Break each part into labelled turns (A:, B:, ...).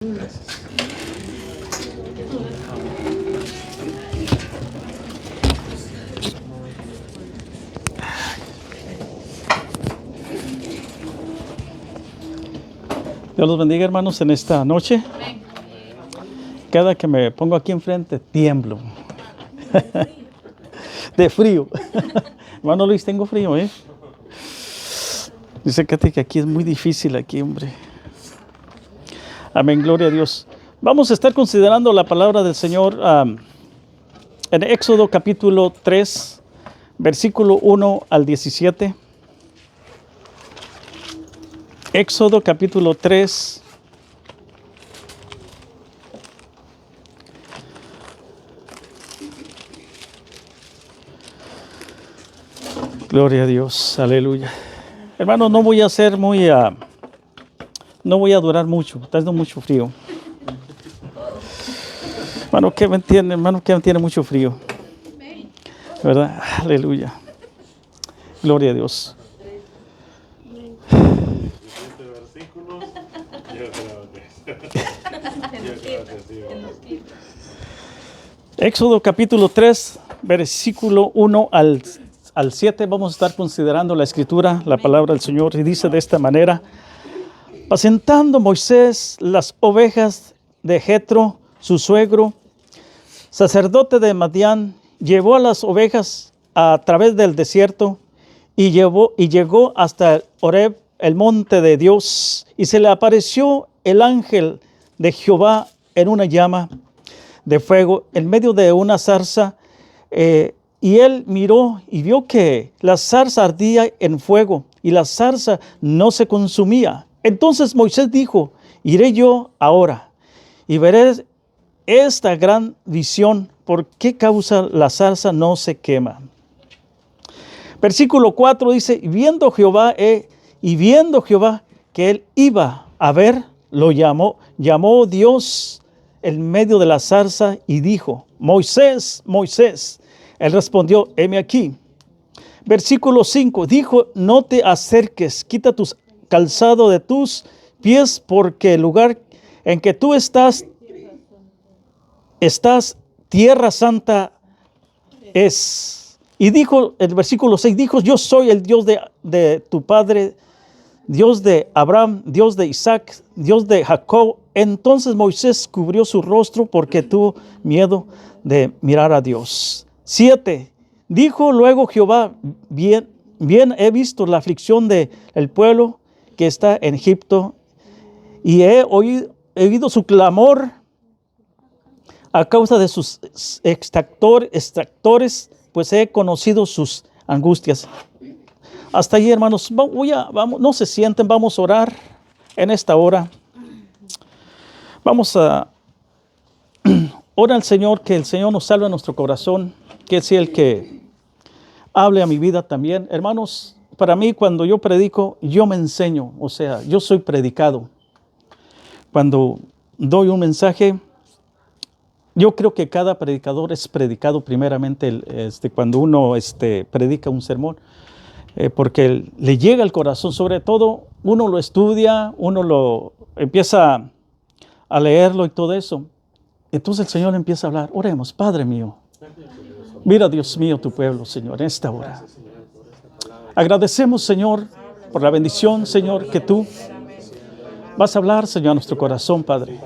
A: Dios los bendiga, hermanos, en esta noche. Cada que me pongo aquí enfrente, tiemblo. De frío. Hermano Luis, tengo frío, ¿eh? Dice Katy que aquí es muy difícil, aquí, hombre. Amén, gloria a Dios. Vamos a estar considerando la palabra del Señor en Éxodo capítulo 3, versículo 1 al 17. Éxodo capítulo 3. Gloria a Dios, aleluya. Hermano, no voy a ser muy, no voy a durar mucho, está haciendo mucho frío. Hermano, que me entiende, hermano, que me tiene mucho frío. ¿Verdad? Aleluya. Gloria a Dios. Éxodo capítulo 3, versículo 1 al 7. Vamos a estar considerando la escritura, la palabra del Señor, y dice de esta manera: apacentando Moisés las ovejas de Jetro, su suegro, sacerdote de Madián, llevó a las ovejas a través del desierto y llegó hasta Horeb, el monte de Dios, y se le apareció el ángel de Jehová en una llama de fuego en medio de una zarza, y él miró y vio que la zarza ardía en fuego y la zarza no se consumía. Entonces Moisés dijo: iré yo ahora y veré esta gran visión, ¿por qué causa la zarza no se quema? Versículo 4 dice: viendo Jehová que él iba a ver, lo llamó Dios en medio de la zarza y dijo: Moisés, Moisés. Él respondió: heme aquí. Versículo 5 dijo: no te acerques, quita tus calzado de tus pies, porque el lugar en que tú estás tierra santa es. Y dijo, el versículo 6 dijo: yo soy el Dios de tu padre, Dios de Abraham, Dios de Isaac, Dios de Jacob. Entonces Moisés cubrió su rostro porque tuvo miedo de mirar a Dios. 7. Dijo luego Jehová: bien he visto la aflicción del pueblo que está en Egipto, y he oído su clamor a causa de sus extractores, pues he conocido sus angustias. Hasta allí, hermanos. Vamos, no se sienten, vamos a orar en esta hora. Vamos a orar al Señor, que el Señor nos salve nuestro corazón, que sea el que hable a mi vida también. Hermanos, para mí, cuando yo predico, yo me enseño, o sea, yo soy predicado. Cuando doy un mensaje, yo creo que cada predicador es predicado primeramente cuando uno predica un sermón, porque le llega al corazón. Sobre todo, uno lo estudia, uno lo empieza a leerlo y todo eso. Entonces el Señor empieza a hablar. Oremos. Padre mío, mira, Dios mío, tu pueblo, Señor, en esta hora. Agradecemos, Señor, por la bendición, Señor, que tú vas a hablar, Señor, a nuestro corazón, Padre.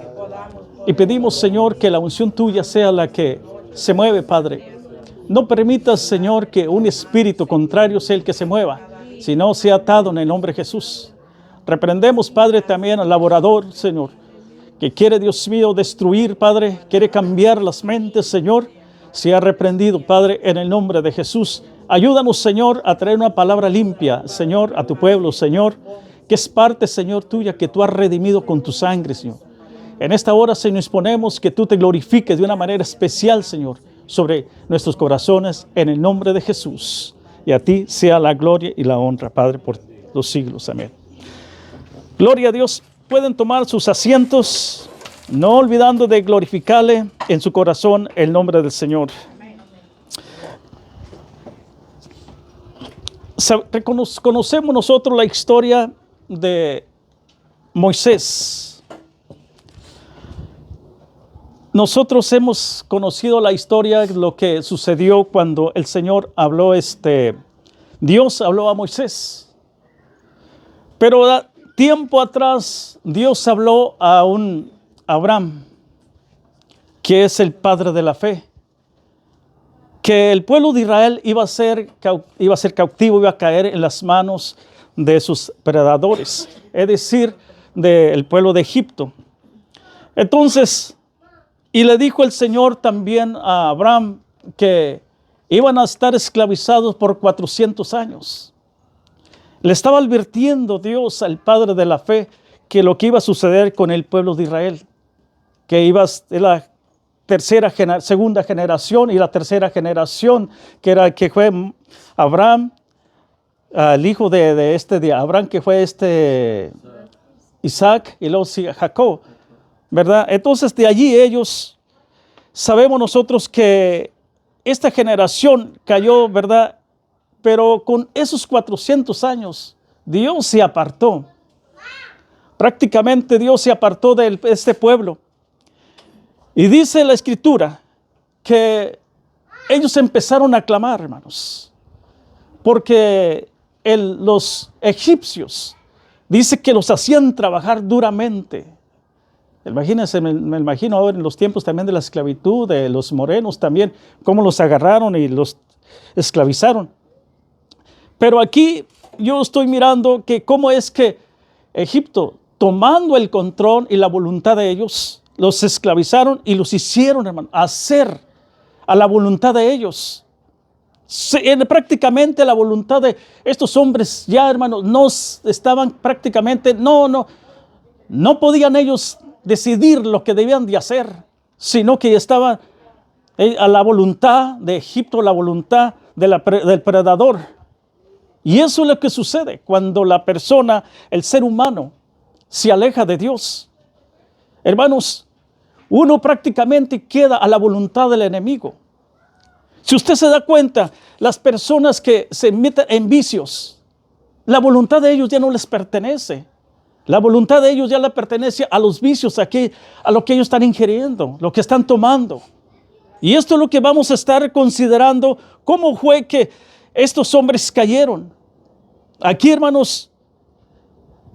A: Y pedimos, Señor, que la unción tuya sea la que se mueve, Padre. No permitas, Señor, que un espíritu contrario sea el que se mueva, sino sea atado en el nombre de Jesús. Reprendemos, Padre, también al laborador, Señor, que quiere, Dios mío, destruir, Padre, quiere cambiar las mentes, Señor. Sea reprendido, Padre, en el nombre de Jesús. Ayúdanos, Señor, a traer una palabra limpia, Señor, a tu pueblo, Señor, que es parte, Señor, tuya, que tú has redimido con tu sangre, Señor. En esta hora, Señor, exponemos que tú te glorifiques de una manera especial, Señor, sobre nuestros corazones, en el nombre de Jesús. Y a ti sea la gloria y la honra, Padre, por los siglos. Amén. Gloria a Dios. Pueden tomar sus asientos, no olvidando de glorificarle en su corazón el nombre del Señor. Conocemos nosotros la historia de Moisés. nosotros hemos conocido la historia, lo que sucedió cuando el Señor habló, Dios habló a Moisés. Pero tiempo atrás, Dios habló a un Abraham, que es el padre de la fe, que el pueblo de Israel iba a ser cautivo, iba a caer en las manos de sus predadores, es decir, del pueblo de Egipto. Entonces, y le dijo el Señor también a Abraham que iban a estar esclavizados por 400 años. Le estaba advirtiendo Dios al padre de la fe que lo que iba a suceder con el pueblo de Israel, que iba a la segunda generación y la tercera generación, que fue Abraham, el hijo de Abraham, que fue Isaac, y luego Jacob, ¿verdad? Entonces de allí ellos, sabemos nosotros que esta generación cayó, ¿verdad? Pero con esos 400 años, Dios se apartó. Prácticamente Dios se apartó de este pueblo. Y dice la Escritura que ellos empezaron a clamar, hermanos, porque los egipcios, dice que los hacían trabajar duramente. Imagínense, me imagino ahora en los tiempos también de la esclavitud, de los morenos también, cómo los agarraron y los esclavizaron. Pero aquí yo estoy mirando que cómo es que Egipto, tomando el control y la voluntad de ellos, los esclavizaron y los hicieron, hermano, hacer a la voluntad de ellos. Prácticamente la voluntad de estos hombres ya, hermanos, no estaban prácticamente, no podían ellos decidir lo que debían de hacer, sino que estaban a la voluntad de Egipto, la voluntad del predador. Y eso es lo que sucede cuando la persona, el ser humano, se aleja de Dios. Hermanos, uno prácticamente queda a la voluntad del enemigo. Si usted se da cuenta, las personas que se meten en vicios, la voluntad de ellos ya no les pertenece. La voluntad de ellos ya le pertenece a los vicios, a lo que ellos están ingiriendo, lo que están tomando. Y esto es lo que vamos a estar considerando, cómo fue que estos hombres cayeron. Aquí, hermanos,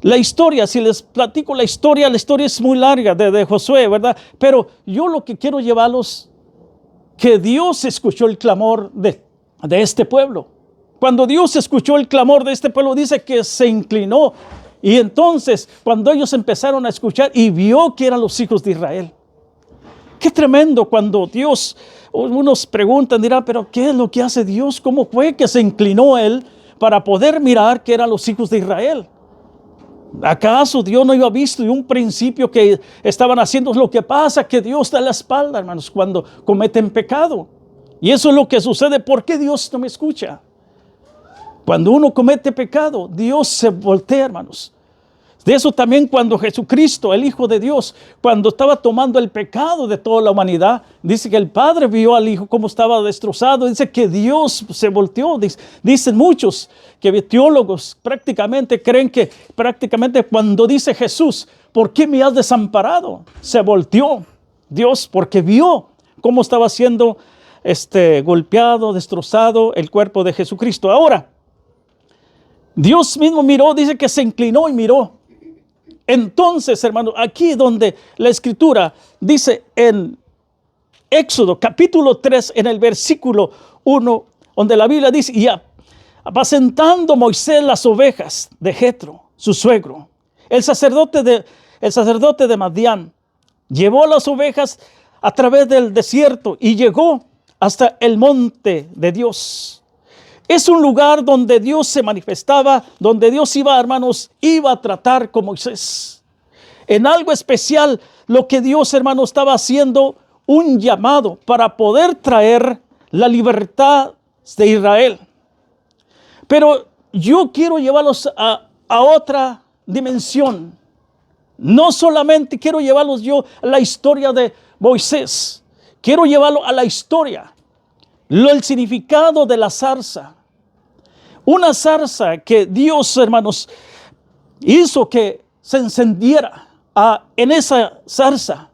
A: la historia, si les platico la historia es muy larga de Josué, ¿verdad? Pero yo lo que quiero llevarlos, que Dios escuchó el clamor de este pueblo. Cuando Dios escuchó el clamor de este pueblo, dice que se inclinó. Y entonces, cuando ellos empezaron a escuchar y vio que eran los hijos de Israel. Qué tremendo cuando Dios, unos preguntan, dirán, pero ¿qué es lo que hace Dios? ¿Cómo fue que se inclinó Él para poder mirar que eran los hijos de Israel? ¿Acaso Dios no había visto de un principio que estaban haciendo? Lo que pasa que Dios da la espalda, hermanos, cuando cometen pecado. Y eso es lo que sucede. ¿Por qué Dios no me escucha? Cuando uno comete pecado, Dios se voltea, hermanos. De eso también cuando Jesucristo, el Hijo de Dios, cuando estaba tomando el pecado de toda la humanidad, dice que el Padre vio al Hijo como estaba destrozado, dice que Dios se volteó. Dicen muchos que teólogos prácticamente creen que prácticamente cuando dice Jesús, ¿por qué me has desamparado? Se volteó Dios porque vio cómo estaba siendo golpeado, destrozado el cuerpo de Jesucristo. Ahora, Dios mismo miró, dice que se inclinó y miró. Entonces, hermano, aquí donde la Escritura dice en Éxodo capítulo 3, en el versículo 1, donde la Biblia dice, y apacentando Moisés las ovejas de Jetro, su suegro, el sacerdote de Madián, llevó las ovejas a través del desierto y llegó hasta el monte de Dios. Es un lugar donde Dios se manifestaba, donde Dios iba, hermanos, iba a tratar con Moisés. En algo especial, lo que Dios, hermanos, estaba haciendo un llamado para poder traer la libertad de Israel. Pero yo quiero llevarlos a otra dimensión. No solamente quiero llevarlos yo a la historia de Moisés, quiero llevarlo a la historia, el significado de la zarza. Una zarza que Dios, hermanos, hizo que se encendiera en esa zarza.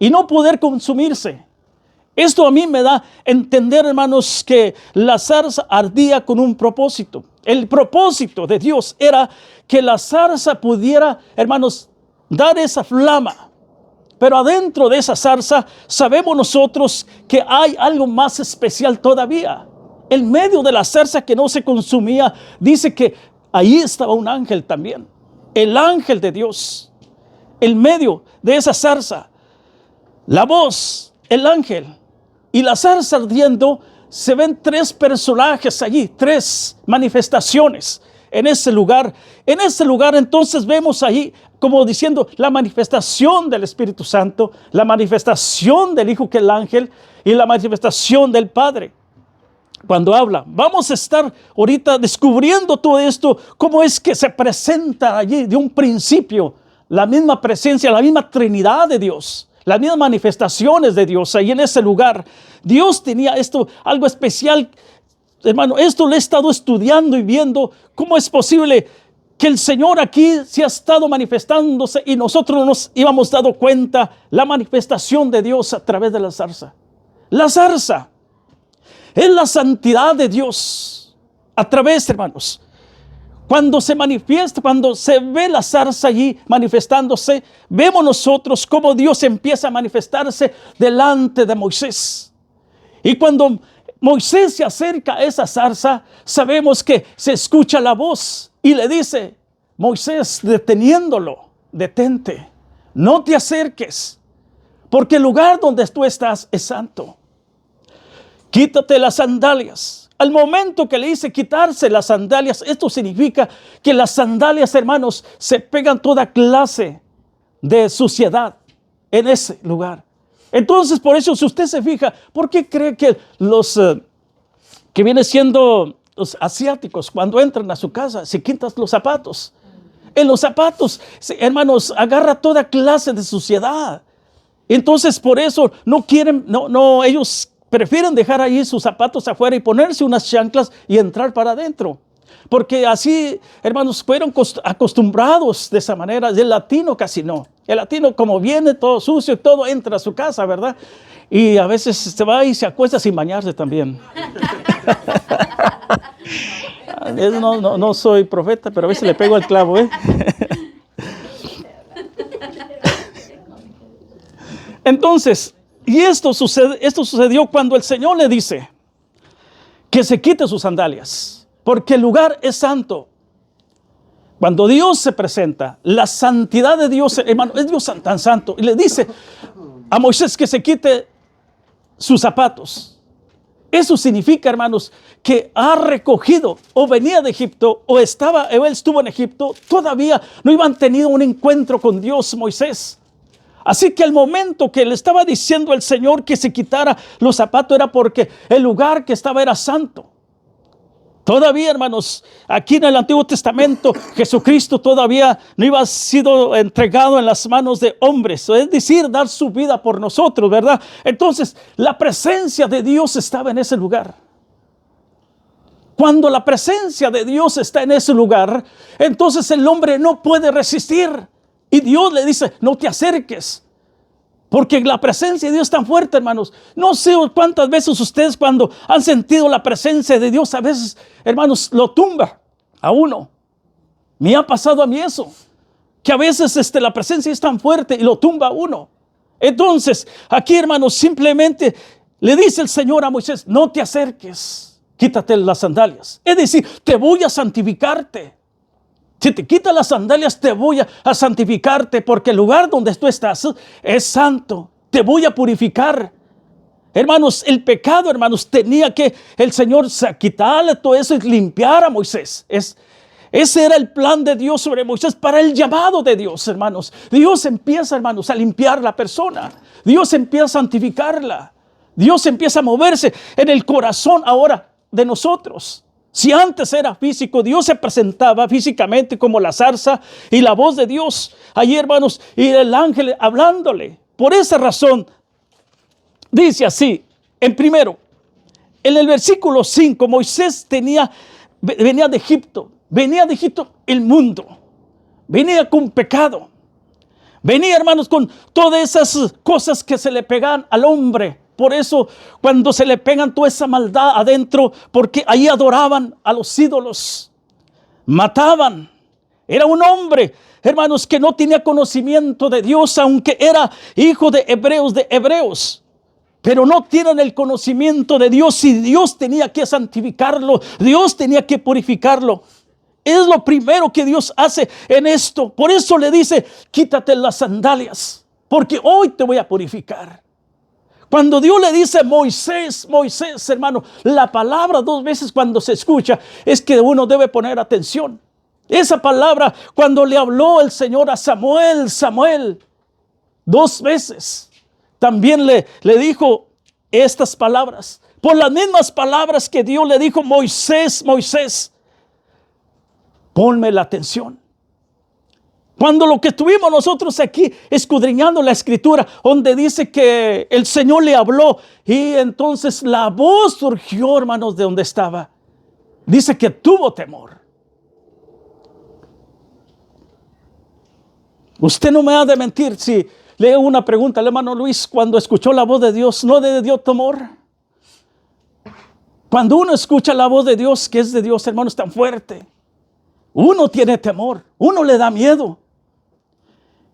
A: y no poder consumirse. Esto a mí me da a entender, hermanos, que la zarza ardía con un propósito. El propósito de Dios era que la zarza pudiera, hermanos, dar esa flama. Pero adentro de esa zarza sabemos nosotros que hay algo más especial todavía. En medio de la zarza que no se consumía, dice que ahí estaba un ángel también. El ángel de Dios. En medio de esa zarza, la voz, el ángel y la zarza ardiendo, se ven tres personajes allí, tres manifestaciones en ese lugar. En ese lugar entonces vemos allí, como diciendo, la manifestación del Espíritu Santo, la manifestación del Hijo que es el ángel y la manifestación del Padre. Cuando habla, vamos a estar ahorita descubriendo todo esto, cómo es que se presenta allí de un principio la misma presencia, la misma Trinidad de Dios, las mismas manifestaciones de Dios ahí en ese lugar. Dios tenía esto, algo especial. Hermano, esto lo he estado estudiando y viendo cómo es posible que el Señor aquí se ha estado manifestándose y nosotros no nos íbamos dado cuenta la manifestación de Dios a través de la zarza. La zarza es la santidad de Dios a través, hermanos. Cuando se manifiesta, cuando se ve la zarza allí manifestándose, vemos nosotros cómo Dios empieza a manifestarse delante de Moisés. Y cuando Moisés se acerca a esa zarza, sabemos que se escucha la voz y le dice, Moisés, deteniéndolo, detente, no te acerques, porque el lugar donde tú estás es santo. Quítate las sandalias. Al momento que le dice quitarse las sandalias, esto significa que las sandalias, hermanos, se pegan toda clase de suciedad en ese lugar. Entonces, por eso, si usted se fija, ¿por qué cree que los que vienen siendo los asiáticos, cuando entran a su casa, se quitan los zapatos? En los zapatos, hermanos, agarra toda clase de suciedad. Entonces, por eso no quieren, ellos prefieren dejar ahí sus zapatos afuera y ponerse unas chanclas y entrar para adentro. Porque así, hermanos, fueron acostumbrados de esa manera. El latino casi no. El latino, como viene todo sucio y todo, entra a su casa, ¿verdad? Y a veces se va y se acuesta sin bañarse también. No soy profeta, pero a veces le pego al clavo, ¿eh? Entonces, y esto sucedió cuando el Señor le dice que se quite sus sandalias, porque el lugar es santo. Cuando Dios se presenta, la santidad de Dios, hermano, es Dios tan santo, y le dice a Moisés que se quite sus zapatos. Eso significa, hermanos, que ha recogido, o venía de Egipto, o él estuvo en Egipto, todavía no iban tenido un encuentro con Dios, Moisés. Así que al momento que le estaba diciendo el Señor que se quitara los zapatos era porque el lugar que estaba era santo. Todavía, hermanos, aquí en el Antiguo Testamento, Jesucristo todavía no iba a sido entregado en las manos de hombres, es decir, dar su vida por nosotros, ¿verdad? Entonces, la presencia de Dios estaba en ese lugar. Cuando la presencia de Dios está en ese lugar, entonces el hombre no puede resistir. Y Dios le dice, no te acerques. Porque la presencia de Dios es tan fuerte, hermanos. No sé cuántas veces ustedes cuando han sentido la presencia de Dios, a veces, hermanos, lo tumba a uno. Me ha pasado a mí eso. Que a veces la presencia es tan fuerte y lo tumba a uno. Entonces, aquí, hermanos, simplemente le dice el Señor a Moisés, no te acerques, quítate las sandalias. Es decir, te voy a santificarte. Si te quitas las sandalias, te voy a santificarte, porque el lugar donde tú estás es santo. Te voy a purificar. Hermanos, el pecado, hermanos, tenía que el Señor quitarle todo eso y limpiar a Moisés. Ese era el plan de Dios sobre Moisés para el llamado de Dios, hermanos. Dios empieza, hermanos, a limpiar la persona. Dios empieza a santificarla. Dios empieza a moverse en el corazón ahora de nosotros. Si antes era físico, Dios se presentaba físicamente como la zarza y la voz de Dios allí, hermanos, y el ángel hablándole. Por esa razón, dice así, en el versículo 5, Moisés venía de Egipto el mundo, venía con pecado, Venía, hermanos, con todas esas cosas que se le pegan al hombre. Por eso, cuando se le pegan toda esa maldad adentro, porque ahí adoraban a los ídolos, mataban. Era un hombre, hermanos, que no tenía conocimiento de Dios, aunque era hijo de hebreos. Pero no tienen el conocimiento de Dios, y Dios tenía que santificarlo, Dios tenía que purificarlo. Es lo primero que Dios hace en esto. Por eso le dice, quítate las sandalias, porque hoy te voy a purificar. Cuando Dios le dice Moisés, Moisés, hermano, la palabra 2 veces cuando se escucha es que uno debe poner atención. Esa palabra cuando le habló el Señor a Samuel, Samuel, 2 veces. También le dijo estas palabras. Por las mismas palabras que Dios le dijo, Moisés, Moisés, ponme la atención. Cuando lo que estuvimos nosotros aquí escudriñando la escritura, donde dice que el Señor le habló y entonces la voz surgió, hermanos, de donde estaba. Dice que tuvo temor. Usted no me ha de mentir si le hago una pregunta al hermano Luis, cuando escuchó la voz de Dios, ¿no le dio temor? Cuando uno escucha la voz de Dios, que es de Dios, hermano, es tan fuerte. Uno tiene temor, uno le da miedo.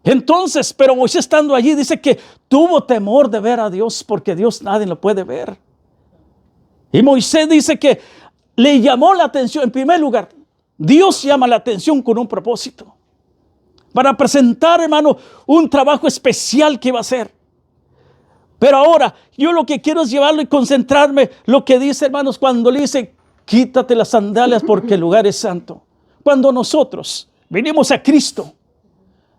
A: Entonces, pero Moisés estando allí dice que tuvo temor de ver a Dios, porque Dios nadie lo puede ver. Y Moisés dice que le llamó la atención. En primer lugar, Dios llama la atención con un propósito, para presentar, hermano, un trabajo especial que va a hacer. Pero ahora, yo lo que quiero es llevarlo y concentrarme lo que dice, hermanos, cuando le dice, quítate las sandalias porque el lugar es santo. Cuando nosotros venimos a Cristo,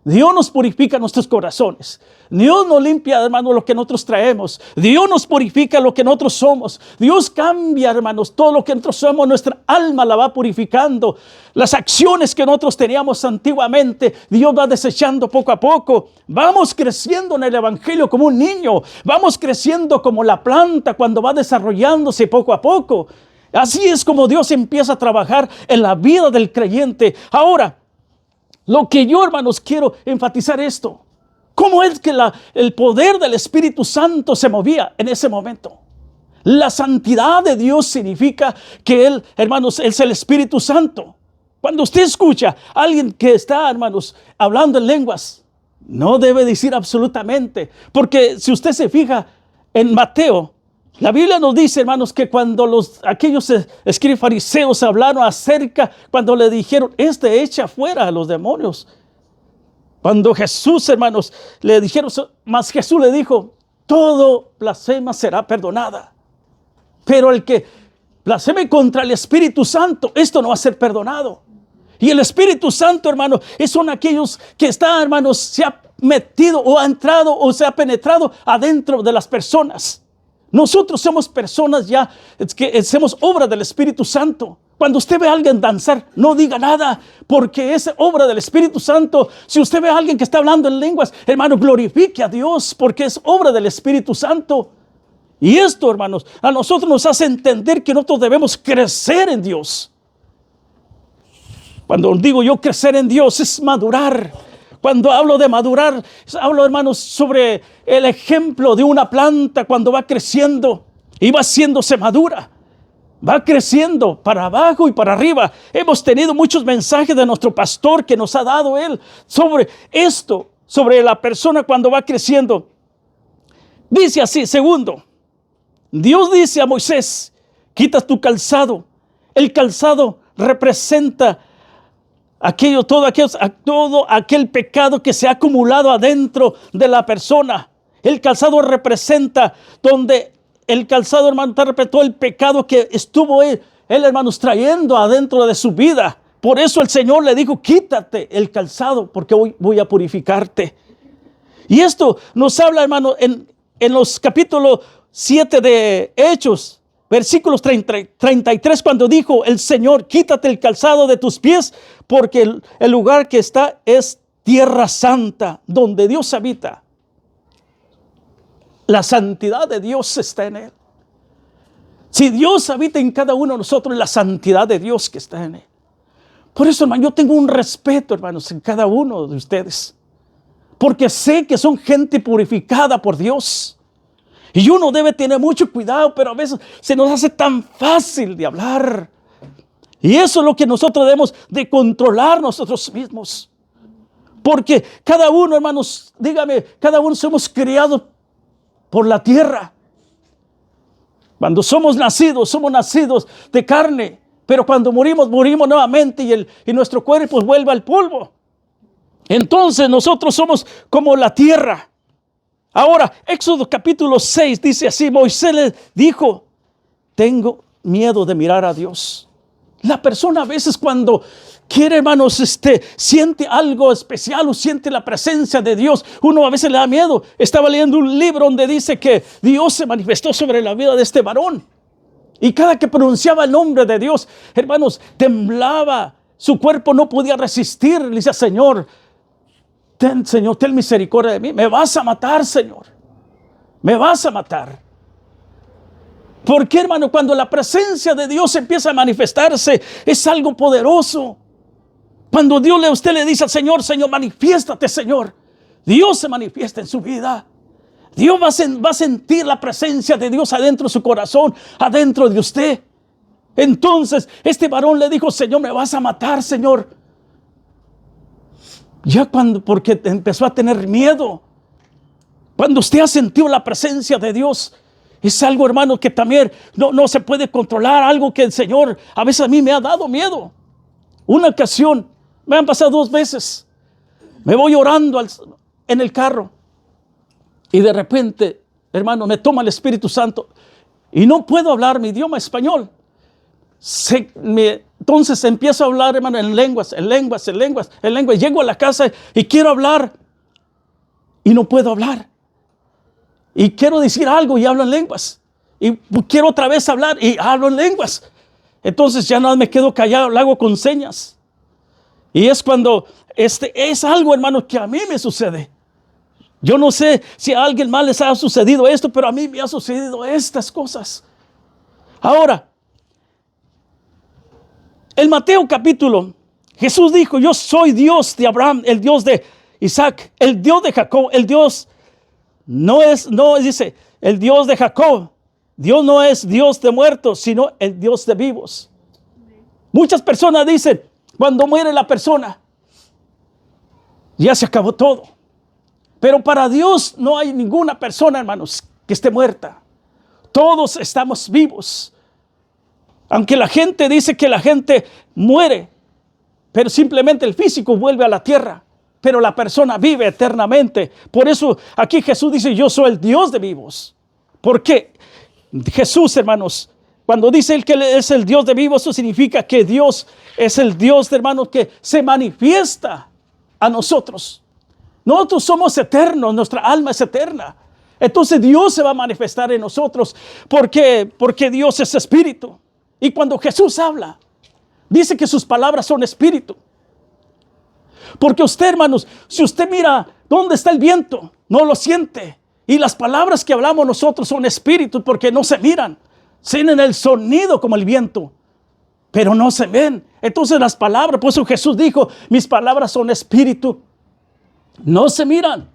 A: Dios nos purifica nuestros corazones. Dios nos limpia, hermanos, lo que nosotros traemos. Dios nos purifica lo que nosotros somos. Dios cambia, hermanos, todo lo que nosotros somos. Nuestra alma la va purificando. Las acciones que nosotros teníamos antiguamente, Dios va desechando poco a poco. Vamos creciendo en el evangelio como un niño. Vamos creciendo como la planta cuando va desarrollándose poco a poco. Así es como Dios empieza a trabajar en la vida del creyente. Ahora, lo que yo, hermanos, quiero enfatizar esto. ¿Cómo es que el poder del Espíritu Santo se movía en ese momento? La santidad de Dios significa que Él, hermanos, es el Espíritu Santo. Cuando usted escucha a alguien que está, hermanos, hablando en lenguas, no debe decir absolutamente. Porque si usted se fija en Mateo, la Biblia nos dice, hermanos, que cuando aquellos escribas fariseos hablaron acerca, cuando le dijeron, echa fuera a los demonios. Cuando Jesús, hermanos, le dijeron, mas Jesús le dijo, todo blasfema será perdonada. Pero el que blasfeme contra el Espíritu Santo, esto no va a ser perdonado. Y el Espíritu Santo, hermanos, son aquellos que están, hermanos, se ha metido o ha entrado o se ha penetrado adentro de las personas. Nosotros somos personas ya que somos obra del Espíritu Santo. Cuando usted ve a alguien danzar, no diga nada, porque es obra del Espíritu Santo. Si usted ve a alguien que está hablando en lenguas, hermano, glorifique a Dios, porque es obra del Espíritu Santo. Y esto, hermanos, a nosotros nos hace entender que nosotros debemos crecer en Dios. Cuando digo yo crecer en Dios, es madurar. Cuando hablo de madurar, hablo, hermanos, sobre el ejemplo de una planta cuando va creciendo y va haciéndose madura. Va creciendo para abajo y para arriba. Hemos tenido muchos mensajes de nuestro pastor que nos ha dado él sobre esto, sobre la persona cuando va creciendo. Dice así, segundo, Dios dice a Moisés, quita tu calzado. El calzado representa todo aquel pecado que se ha acumulado adentro de la persona. El calzado representa donde el calzado, hermano, representó el pecado que estuvo él, hermanos, trayendo adentro de su vida. Por eso el Señor le dijo, quítate el calzado porque hoy voy a purificarte. Y esto nos habla, hermano, en los capítulos 7 de Hechos, versículos 33, cuando dijo el Señor, quítate el calzado de tus pies, porque el lugar que está es tierra santa, donde Dios habita. La santidad de Dios está en él. Si Dios habita en cada uno de nosotros, la santidad de Dios que está en él. Por eso, hermano, yo tengo un respeto, hermanos, en cada uno de ustedes. porque sé que son gente purificada por Dios. Y uno debe tener mucho cuidado, pero a veces se nos hace tan fácil de hablar. Y eso es lo que nosotros debemos de controlar nosotros mismos. Porque cada uno, hermanos, dígame, cada uno somos criados por la tierra. Cuando somos nacidos de carne. Pero cuando morimos nuevamente y nuestro cuerpo vuelve al polvo. Entonces nosotros somos como la tierra. Ahora, Éxodo capítulo 6 dice así: Moisés le dijo, tengo miedo de mirar a Dios. La persona a veces cuando quiere, hermanos, siente algo especial o siente la presencia de Dios, uno a veces le da miedo. Estaba leyendo un libro donde dice que Dios se manifestó sobre la vida de este varón. Y cada que pronunciaba el nombre de Dios, hermanos, temblaba. Su cuerpo no podía resistir. Le decía, Señor, ten misericordia de mí. Me vas a matar, Señor. Me vas a matar. ¿Por qué, hermano? Cuando la presencia de Dios empieza a manifestarse, es algo poderoso. Cuando usted le dice al Señor, Señor, manifiéstate, Señor. Dios se manifiesta en su vida. Dios va a sentir la presencia de Dios adentro de su corazón, adentro de usted. Entonces, este varón le dijo, Señor, me vas a matar, Señor. Porque empezó a tener miedo. Cuando usted ha sentido la presencia de Dios, es algo, hermano, que también no se puede controlar. Algo que el Señor a veces a mí me ha dado miedo. Una ocasión, me han pasado 2 veces. Me voy orando en el carro. Y de repente, hermano, me toma el Espíritu Santo. Y no puedo hablar mi idioma español. Entonces empiezo a hablar, hermano, en lenguas. Llego a la casa y quiero hablar. Y no puedo hablar. Y quiero decir algo y hablo en lenguas. Y quiero otra vez hablar y hablo en lenguas. Entonces ya no me quedo callado, lo hago con señas. Y es cuando es algo, hermano, que a mí me sucede. Yo no sé si a alguien más les ha sucedido esto, pero a mí me ha sucedido estas cosas. Ahora, en Mateo capítulo, Jesús dijo, yo soy Dios de Abraham, el Dios de Isaac, el Dios de Jacob. El Dios dice, el Dios de Jacob. Dios no es Dios de muertos, sino el Dios de vivos. Muchas personas dicen, cuando muere la persona, ya se acabó todo. Pero para Dios no hay ninguna persona, hermanos, que esté muerta. Todos estamos vivos. Aunque la gente dice que la gente muere, pero simplemente el físico vuelve a la tierra. Pero la persona vive eternamente. Por eso aquí Jesús dice, yo soy el Dios de vivos. ¿Por qué? Jesús, hermanos, cuando dice él que es el Dios de vivos, eso significa que Dios es el Dios, hermanos, que se manifiesta a nosotros. Nosotros somos eternos, nuestra alma es eterna. Entonces Dios se va a manifestar en nosotros. ¿Por qué? Porque Dios es espíritu. Y cuando Jesús habla, dice que sus palabras son espíritu. Porque usted, hermanos, si usted mira dónde está el viento, no lo siente. Y las palabras que hablamos nosotros son espíritu porque no se miran. Tienen el sonido como el viento, pero no se ven. Entonces las palabras, por eso Jesús dijo, mis palabras son espíritu. No se miran,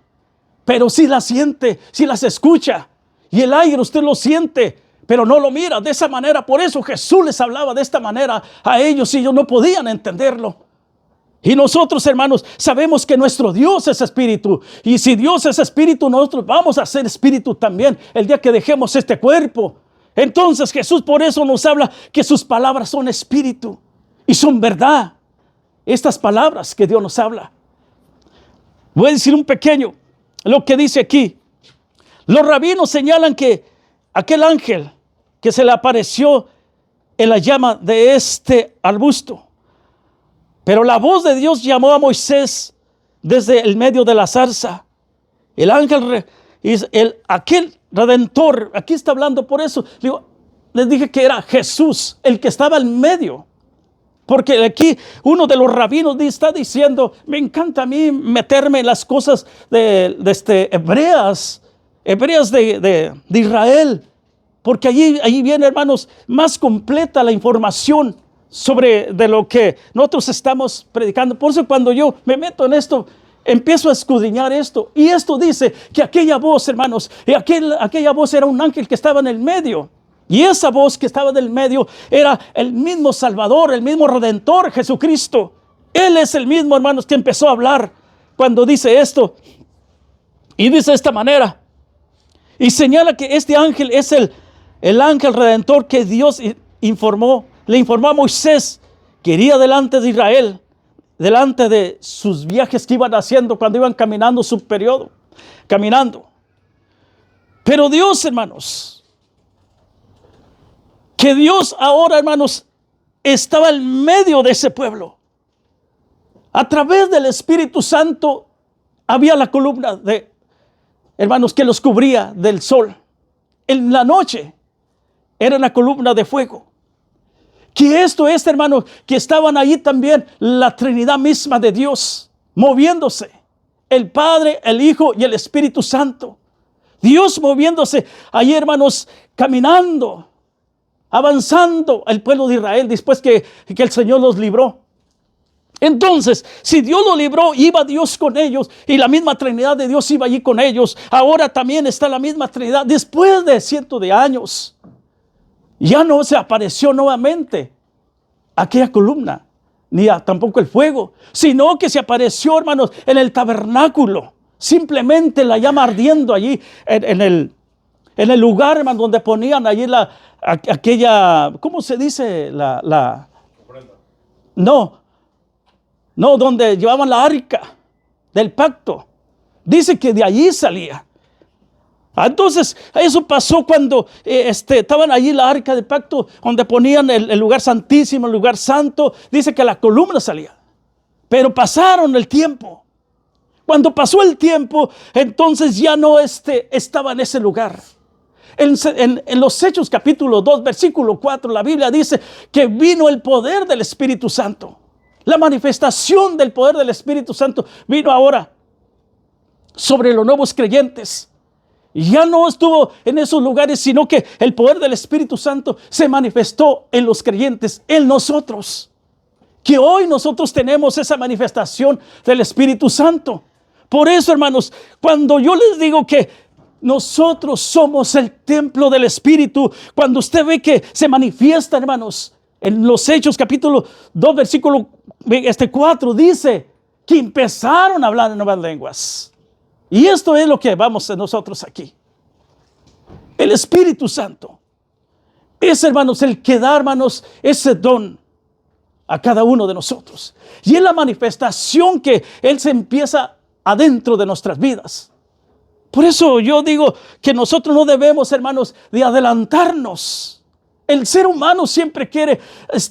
A: pero sí las siente, sí las escucha. Y el aire usted lo siente, pero no lo mira. De esa manera, por eso Jesús les hablaba de esta manera a ellos y ellos no podían entenderlo. Y nosotros, hermanos, sabemos que nuestro Dios es espíritu. Y si Dios es espíritu, nosotros vamos a ser espíritu también el día que dejemos este cuerpo. Entonces Jesús por eso nos habla que sus palabras son espíritu y son verdad. Estas palabras que Dios nos habla. Voy a decir un pequeño, lo que dice aquí. Los rabinos señalan que aquel ángel que se le apareció en la llama de este arbusto. Pero la voz de Dios llamó a Moisés desde el medio de la zarza. El ángel, aquel redentor, aquí está hablando por eso. Les dije que era Jesús, el que estaba en medio. Porque aquí uno de los rabinos está diciendo, me encanta a mí meterme en las cosas hebreas de Israel. Porque allí viene, hermanos, más completa la información de lo que nosotros estamos predicando. Por eso cuando yo me meto en esto, empiezo a escudriñar esto. Y esto dice que aquella voz, hermanos, aquella voz era un ángel que estaba en el medio. Y esa voz que estaba en el medio era el mismo Salvador, el mismo Redentor, Jesucristo. Él es el mismo, hermanos, que empezó a hablar cuando dice esto. Y dice de esta manera. Y señala que este ángel es el ángel redentor que Dios le informó a Moisés que iría delante de Israel, delante de sus viajes que iban haciendo cuando iban caminando su periodo, caminando. Pero Dios, hermanos, que Dios ahora, hermanos, estaba en medio de ese pueblo. A través del Espíritu Santo había la columna de, hermanos, que los cubría del sol. En la noche era una columna de fuego. Que esto es, hermanos, que estaban allí también la Trinidad misma de Dios, moviéndose. El Padre, el Hijo y el Espíritu Santo. Dios moviéndose allí, hermanos, caminando, avanzando el pueblo de Israel después que el Señor los libró. Entonces, si Dios lo libró, iba Dios con ellos y la misma Trinidad de Dios iba allí con ellos. Ahora también está la misma Trinidad después de cientos de años. Ya no se apareció nuevamente aquella columna, ni tampoco el fuego, sino que se apareció, hermanos, en el tabernáculo. Simplemente la llama ardiendo allí en el lugar, hermano, donde ponían allí aquella, ¿cómo se dice? No, donde llevaban la arca del pacto. Dice que de allí salía. Entonces, eso pasó cuando estaban allí la arca del pacto, donde ponían el lugar santísimo, el lugar santo. Dice que la columna salía. Pero pasaron el tiempo. Cuando pasó el tiempo, entonces ya no estaba en ese lugar. En los Hechos capítulo 2, versículo 4, la Biblia dice que vino el poder del Espíritu Santo. La manifestación del poder del Espíritu Santo vino ahora sobre los nuevos creyentes. Ya no estuvo en esos lugares, sino que el poder del Espíritu Santo se manifestó en los creyentes, en nosotros. Que hoy nosotros tenemos esa manifestación del Espíritu Santo. Por eso, hermanos, cuando yo les digo que nosotros somos el templo del Espíritu, cuando usted ve que se manifiesta, hermanos, en los Hechos capítulo 2, versículo 4, dice que empezaron a hablar en nuevas lenguas. Y esto es lo que vamos a nosotros aquí. El Espíritu Santo es, hermanos, el que da, hermanos, ese don a cada uno de nosotros. Y es la manifestación que Él se empieza adentro de nuestras vidas. Por eso yo digo que nosotros no debemos, hermanos, de adelantarnos. El ser humano siempre quiere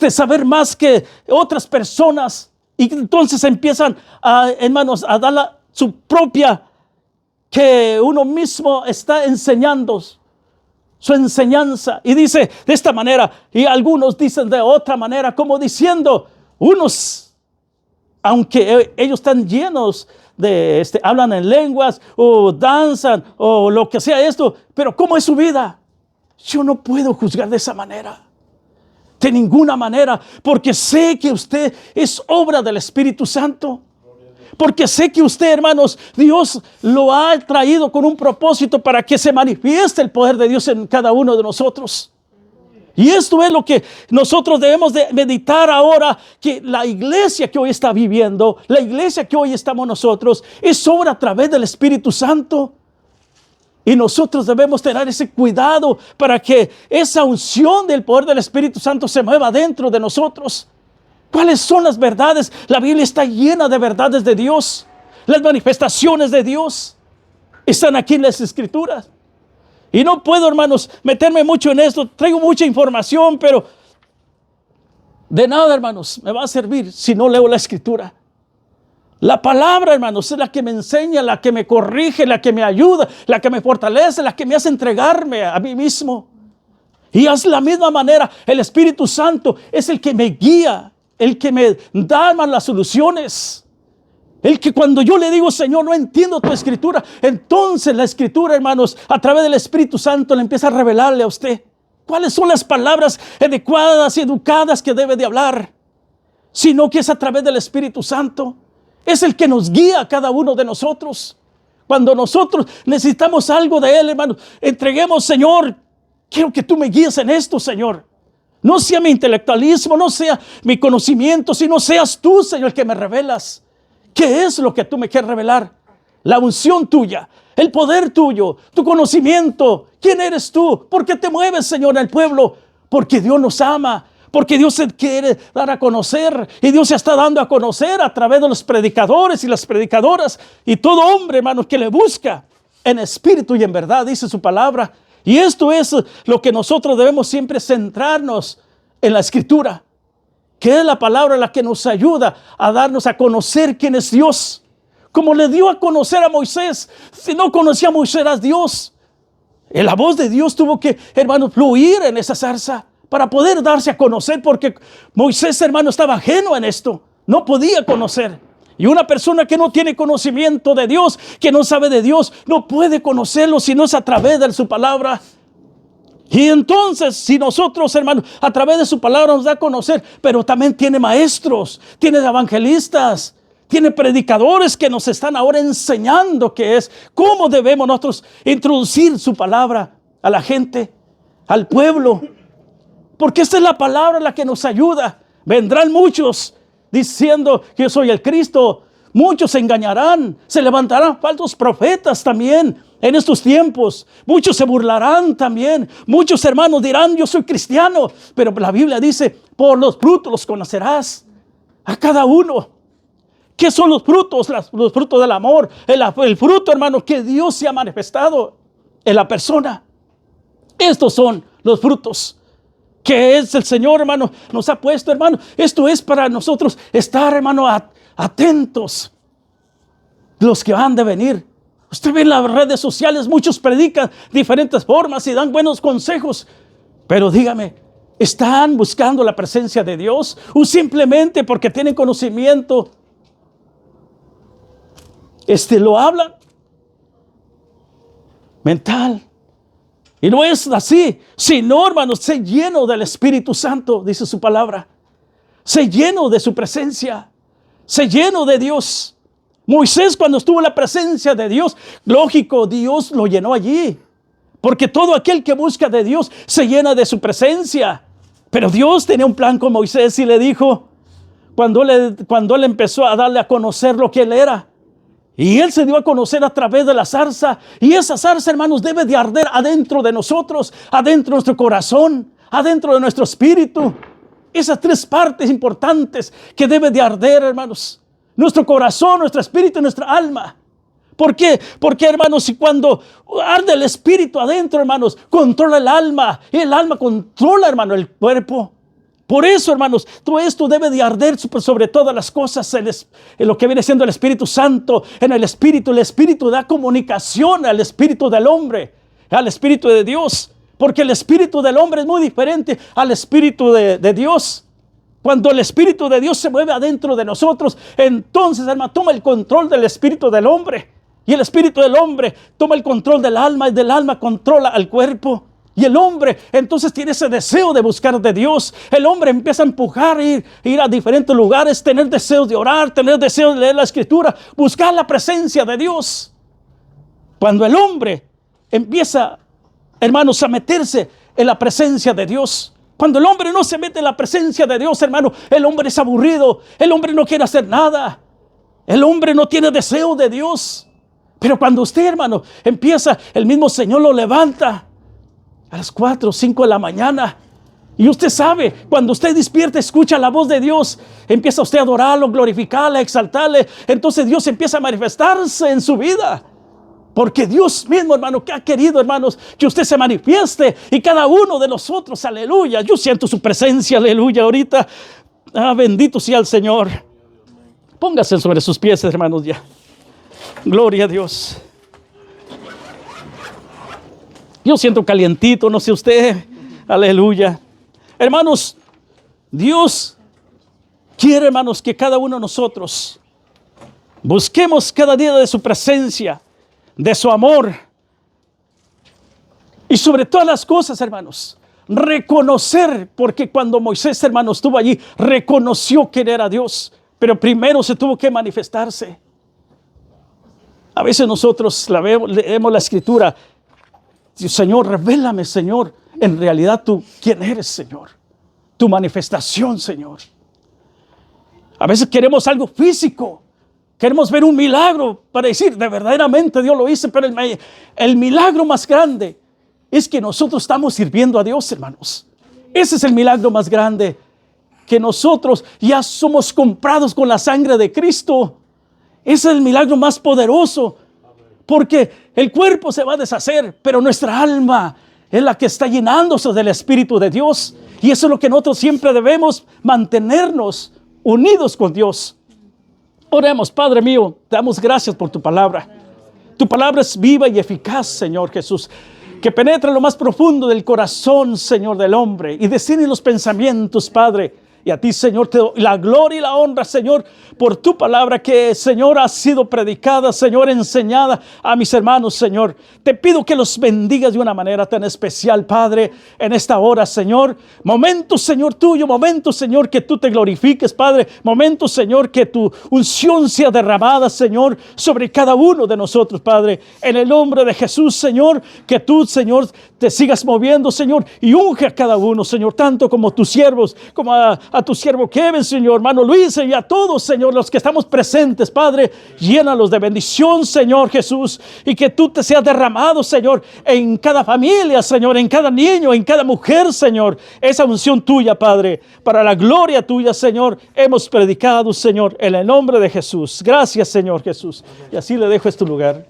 A: saber más que otras personas. Y entonces empiezan, hermanos, a dar su propia, que uno mismo está enseñando su enseñanza. Y dice de esta manera, y algunos dicen de otra manera, como diciendo, unos, aunque ellos están llenos de, hablan en lenguas, o danzan, o lo que sea esto, pero ¿cómo es su vida? Yo no puedo juzgar de esa manera. De ninguna manera, porque sé que usted es obra del Espíritu Santo. Porque sé que usted, hermanos, Dios lo ha traído con un propósito para que se manifieste el poder de Dios en cada uno de nosotros. Y esto es lo que nosotros debemos de meditar ahora, que la iglesia que hoy está viviendo, la iglesia que hoy estamos nosotros, es obra a través del Espíritu Santo. Y nosotros debemos tener ese cuidado para que esa unción del poder del Espíritu Santo se mueva dentro de nosotros. ¿Cuáles son las verdades? La Biblia está llena de verdades de Dios. Las manifestaciones de Dios están aquí en las Escrituras. Y no puedo, hermanos, meterme mucho en esto. Traigo mucha información, pero de nada, hermanos, me va a servir si no leo la Escritura. La palabra, hermanos, es la que me enseña, la que me corrige, la que me ayuda, la que me fortalece, la que me hace entregarme a mí mismo. Y es la misma manera, el Espíritu Santo es el que me guía, el que me da, hermanos, las soluciones. El que cuando yo le digo, Señor, no entiendo tu Escritura, entonces la Escritura, hermanos, a través del Espíritu Santo le empieza a revelarle a usted cuáles son las palabras adecuadas y educadas que debe de hablar. Sino que es a través del Espíritu Santo. Es el que nos guía a cada uno de nosotros. Cuando nosotros necesitamos algo de Él, hermano, entreguemos, Señor, quiero que tú me guíes en esto, Señor. No sea mi intelectualismo, no sea mi conocimiento, sino seas tú, Señor, el que me revelas. ¿Qué es lo que tú me quieres revelar? La unción tuya, el poder tuyo, tu conocimiento. ¿Quién eres tú? ¿Por qué te mueves, Señor, en el pueblo? Porque Dios nos ama. Porque Dios se quiere dar a conocer, y Dios se está dando a conocer a través de los predicadores y las predicadoras y todo hombre, hermanos, que le busca en espíritu y en verdad, dice su palabra. Y esto es lo que nosotros debemos siempre centrarnos en la Escritura, que es la palabra la que nos ayuda a darnos a conocer quién es Dios. Como le dio a conocer a Moisés. Si no conocía a Moisés a Dios, la voz de Dios tuvo que, hermanos, fluir en esa zarza para poder darse a conocer, porque Moisés, hermano, estaba ajeno en esto. No podía conocer. Y una persona que no tiene conocimiento de Dios, que no sabe de Dios, no puede conocerlo si no es a través de su palabra. Y entonces, si nosotros, hermanos, a través de su palabra nos da a conocer, pero también tiene maestros, tiene evangelistas, tiene predicadores que nos están ahora enseñando qué es, cómo debemos nosotros introducir su palabra a la gente, al pueblo. Porque esta es la palabra la que nos ayuda. Vendrán muchos diciendo que yo soy el Cristo. Muchos se engañarán. Se levantarán falsos profetas también en estos tiempos. Muchos se burlarán también. Muchos hermanos dirán, yo soy cristiano. Pero la Biblia dice, por los frutos los conocerás. A cada uno. ¿Qué son los frutos? Los frutos del amor. El fruto, hermano, que Dios se ha manifestado en la persona. Estos son los frutos que es el Señor, hermano, nos ha puesto, hermano. Esto es para nosotros estar, hermano, atentos. Los que han de venir. Usted ve en las redes sociales, muchos predican diferentes formas y dan buenos consejos. Pero dígame, ¿están buscando la presencia de Dios? ¿O simplemente porque tienen conocimiento, lo hablan? Mental. Y no es así, sino, hermanos, sé lleno del Espíritu Santo, dice su palabra. Sé lleno de su presencia. Sé lleno de Dios. Moisés, cuando estuvo en la presencia de Dios, lógico, Dios lo llenó allí. Porque todo aquel que busca de Dios se llena de su presencia. Pero Dios tenía un plan con Moisés y le dijo, cuando él empezó a darle a conocer lo que él era. Y Él se dio a conocer a través de la zarza. Y esa zarza, hermanos, debe de arder adentro de nosotros, adentro de nuestro corazón, adentro de nuestro espíritu. Esas tres partes importantes que debe de arder, hermanos. Nuestro corazón, nuestro espíritu y nuestra alma. ¿Por qué? Porque, hermanos, si cuando arde el espíritu adentro, hermanos, controla el alma. Y el alma controla, hermano, el cuerpo. Por eso, hermanos, todo esto debe de arder sobre todas las cosas en lo que viene siendo el Espíritu Santo. En el Espíritu da comunicación al Espíritu del hombre, al Espíritu de Dios. Porque el Espíritu del hombre es muy diferente al Espíritu de Dios. Cuando el Espíritu de Dios se mueve adentro de nosotros, entonces, hermano, toma el control del Espíritu del hombre. Y el Espíritu del hombre toma el control del alma, y del alma controla al cuerpo. Y el hombre entonces tiene ese deseo de buscar de Dios. El hombre empieza a empujar, ir a diferentes lugares, tener deseos de orar, tener deseos de leer la Escritura, buscar la presencia de Dios. Cuando el hombre empieza, hermanos, a meterse en la presencia de Dios. Cuando el hombre no se mete en la presencia de Dios, hermano, el hombre es aburrido. El hombre no quiere hacer nada. El hombre no tiene deseo de Dios. Pero cuando usted, hermano, empieza, el mismo Señor lo levanta a las 4 o 5 de la mañana. Y usted sabe, cuando usted despierta, escucha la voz de Dios, empieza usted a adorarlo, glorificarle, exaltarle. Entonces Dios empieza a manifestarse en su vida. Porque Dios mismo, hermano, que ha querido, hermanos, que usted se manifieste. Y cada uno de nosotros, aleluya. Yo siento su presencia, aleluya, ahorita. Bendito sea el Señor. Póngase sobre sus pies, hermanos, ya. Gloria a Dios. Yo siento calientito, no sé usted. Aleluya. Hermanos, Dios quiere, hermanos, que cada uno de nosotros busquemos cada día de su presencia, de su amor. Y sobre todas las cosas, hermanos, reconocer, porque cuando Moisés, hermanos, estuvo allí, reconoció quién era Dios. pero primero se tuvo que manifestarse. A veces nosotros leemos la Escritura. Señor, revélame, Señor, en realidad tú, ¿quién eres, Señor? Tu manifestación, Señor. A veces queremos algo físico. Queremos ver un milagro para decir, de verdaderamente Dios lo hizo, pero el milagro más grande es que nosotros estamos sirviendo a Dios, hermanos. Ese es el milagro más grande, que nosotros ya somos comprados con la sangre de Cristo. Ese es el milagro más poderoso, porque el cuerpo se va a deshacer, pero nuestra alma es la que está llenándose del Espíritu de Dios. Y eso es lo que nosotros siempre debemos mantenernos unidos con Dios. Oremos. Padre mío, te damos gracias por tu palabra. Tu palabra es viva y eficaz, Señor Jesús, que penetra en lo más profundo del corazón, Señor, del hombre, y discierne los pensamientos, Padre. Y a ti, Señor, te doy la gloria y la honra, Señor, por tu palabra que, Señor, ha sido predicada, Señor, enseñada a mis hermanos, Señor. Te pido que los bendigas de una manera tan especial, Padre, en esta hora, Señor. Momentos, Señor, tuyo, momentos, Señor, que tú te glorifiques, Padre. Momentos, Señor, que tu unción sea derramada, Señor, sobre cada uno de nosotros, Padre. En el nombre de Jesús, Señor, que tú, Señor, te sigas moviendo, Señor, y unge a cada uno, Señor, tanto como tus siervos, como a tu siervo Kevin, Señor, hermano Luis, y a todos, Señor, los que estamos presentes, Padre. Llénalos de bendición, Señor Jesús, y que tú te seas derramado, Señor, en cada familia, Señor, en cada niño, en cada mujer, Señor. Esa unción tuya, Padre, para la gloria tuya, Señor, hemos predicado, Señor, en el nombre de Jesús. Gracias, Señor Jesús. Y así le dejo este lugar.